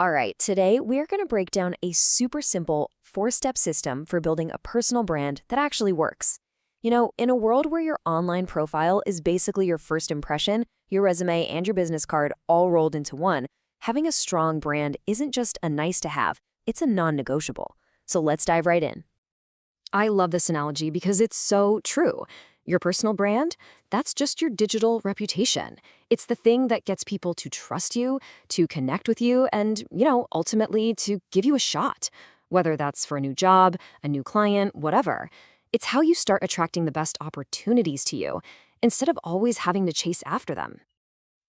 All right, today we're going to break down a super simple four-step system for building a personal brand that actually works. In a world where your online profile is basically your first impression, your resume, and your business card all rolled into one, having a strong brand isn't just a nice to have, it's a non-negotiable. So let's dive right in. I love this analogy because it's so true. Your personal brand, that's just your digital reputation. It's the thing that gets people to trust you, to connect with you, and, ultimately to give you a shot. Whether that's for a new job, a new client, whatever. It's how you start attracting the best opportunities to you, instead of always having to chase after them.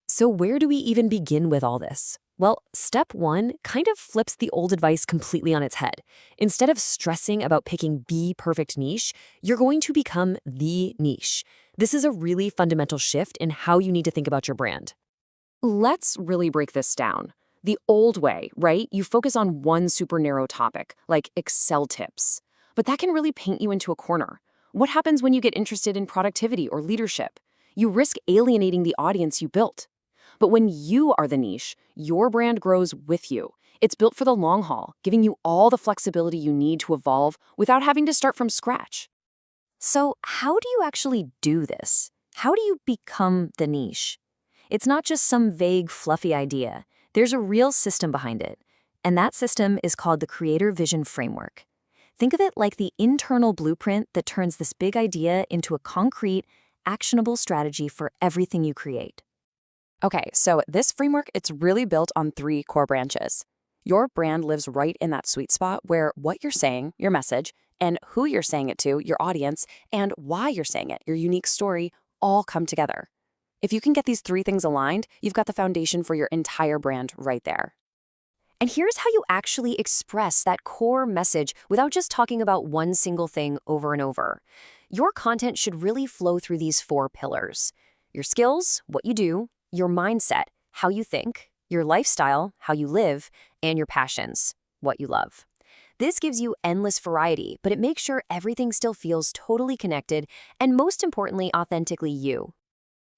So where do we even begin with all this? Well, step one kind of flips the old advice completely on its head. Instead of stressing about picking the perfect niche, you're going to become the niche. This is a really fundamental shift in how you need to think about your brand. Let's really break this down. The old way, right? You focus on one super narrow topic, like Excel tips. But that can really paint you into a corner. What happens when you get interested in productivity or leadership? You risk alienating the audience you built. But when you are the niche, your brand grows with you. It's built for the long haul, giving you all the flexibility you need to evolve without having to start from scratch. So how do you actually do this? How do you become the niche? It's not just some vague, fluffy idea. There's a real system behind it. And that system is called the Creator Vision Framework. Think of it like the internal blueprint that turns this big idea into a concrete, actionable strategy for everything you create. Okay, so this framework, it's really built on three core branches. Your brand lives right in that sweet spot where what you're saying, your message, and who you're saying it to, your audience, and why you're saying it, your unique story, all come together. If you can get these three things aligned, you've got the foundation for your entire brand right there. And here's how you actually express that core message without just talking about one single thing over and over. Your content should really flow through these four pillars: your skills, what you do, your mindset, how you think, your lifestyle, how you live, and your passions, what you love. This gives you endless variety, but it makes sure everything still feels totally connected and, most importantly, authentically you.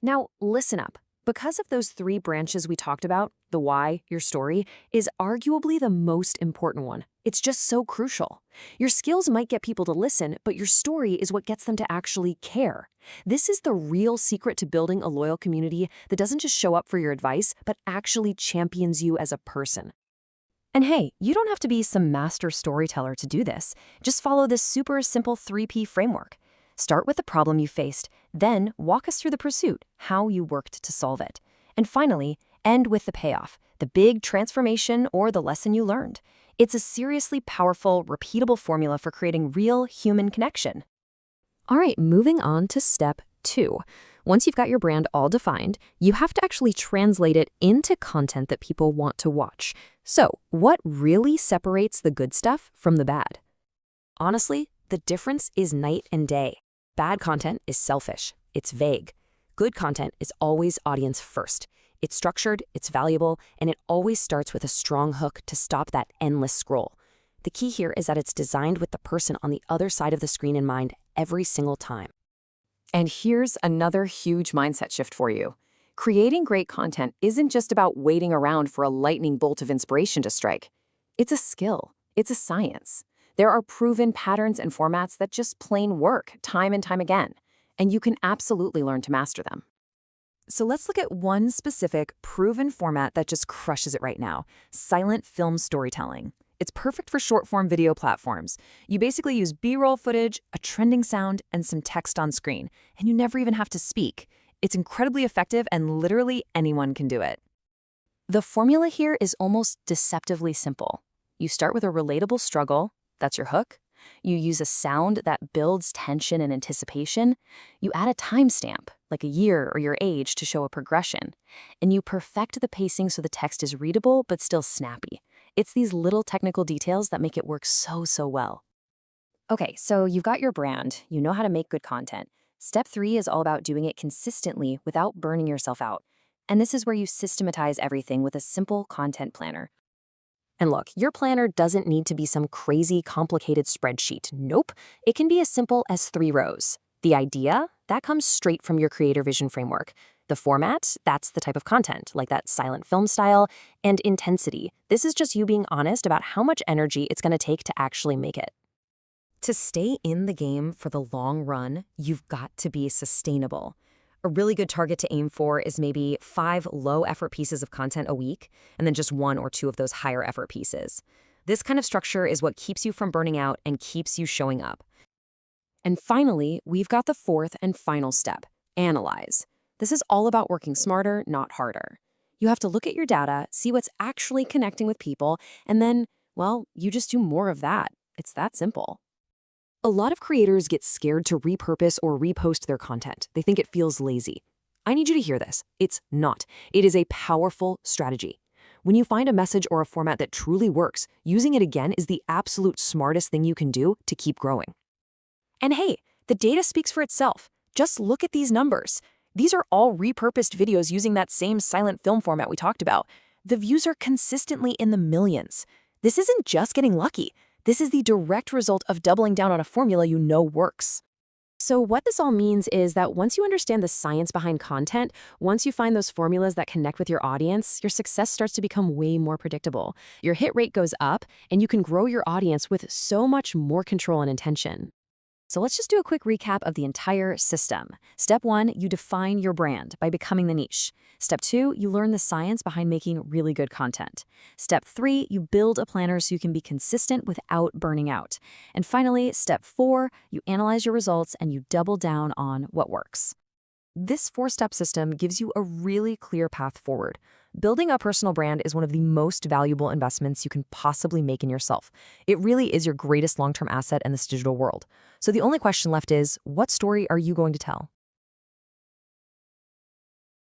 Now, listen up. Because of those three branches we talked about, the why, your story, is arguably the most important one. It's just so crucial. Your skills might get people to listen, but your story is what gets them to actually care. This is the real secret to building a loyal community that doesn't just show up for your advice, but actually champions you as a person. And hey, you don't have to be some master storyteller to do this. Just follow this super simple 3P framework. Start with the problem you faced, then walk us through the pursuit, how you worked to solve it. And finally, end with the payoff, the big transformation or the lesson you learned. It's a seriously powerful, repeatable formula for creating real human connection. All right, moving on to step two. Once you've got your brand all defined, you have to actually translate it into content that people want to watch. So, what really separates the good stuff from the bad? Honestly, the difference is night and day. Bad content is selfish. It's vague. Good content is always audience first. It's structured, it's valuable, and it always starts with a strong hook to stop that endless scroll. The key here is that it's designed with the person on the other side of the screen in mind every single time. And here's another huge mindset shift for you. Creating great content isn't just about waiting around for a lightning bolt of inspiration to strike. It's a skill. It's a science. There are proven patterns and formats that just plain work time and time again, and you can absolutely learn to master them. So let's look at one specific proven format that just crushes it right now: silent film storytelling. It's perfect for short-form video platforms. You basically use B-roll footage, a trending sound, and some text on screen, and you never even have to speak. It's incredibly effective, and literally anyone can do it. The formula here is almost deceptively simple. You start with a relatable struggle. That's your hook. You use a sound that builds tension and anticipation. You add a timestamp, like a year or your age, to show a progression. And you perfect the pacing so the text is readable but still snappy. It's these little technical details that make it work so well. Okay, so you've got your brand. You know how to make good content. Step 3 is all about doing it consistently without burning yourself out. And this is where you systematize everything with a simple content planner. And look, your planner doesn't need to be some crazy, complicated spreadsheet. Nope. It can be as simple as 3 rows. The idea, that comes straight from your Creator Vision framework. The format, that's the type of content, like that silent film style, and intensity. This is just you being honest about how much energy it's going to take to actually make it. To stay in the game for the long run, you've got to be sustainable. A really good target to aim for is maybe 5 low-effort pieces of content a week, and then just 1 or 2 of those higher-effort pieces. This kind of structure is what keeps you from burning out and keeps you showing up. And finally, we've got the fourth and final step, analyze. This is all about working smarter, not harder. You have to look at your data, see what's actually connecting with people, and then, well, you just do more of that. It's that simple. A lot of creators get scared to repurpose or repost their content. They think it feels lazy. I need you to hear this. It's not. It is a powerful strategy. When you find a message or a format that truly works, using it again is the absolute smartest thing you can do to keep growing. And hey, the data speaks for itself. Just look at these numbers. These are all repurposed videos using that same silent film format we talked about. The views are consistently in the millions. This isn't just getting lucky. This is the direct result of doubling down on a formula you know works. So what this all means is that once you understand the science behind content, once you find those formulas that connect with your audience, your success starts to become way more predictable. Your hit rate goes up, and you can grow your audience with so much more control and intention. So let's just do a quick recap of the entire system. Step 1, you define your brand by becoming the niche. Step 2, you learn the science behind making really good content. Step 3, you build a planner so you can be consistent without burning out. And finally, step 4, you analyze your results and you double down on what works. This 4-step system gives you a really clear path forward. Building a personal brand is one of the most valuable investments you can possibly make in yourself. It really is your greatest long-term asset in this digital world. So the only question left is, what story are you going to tell?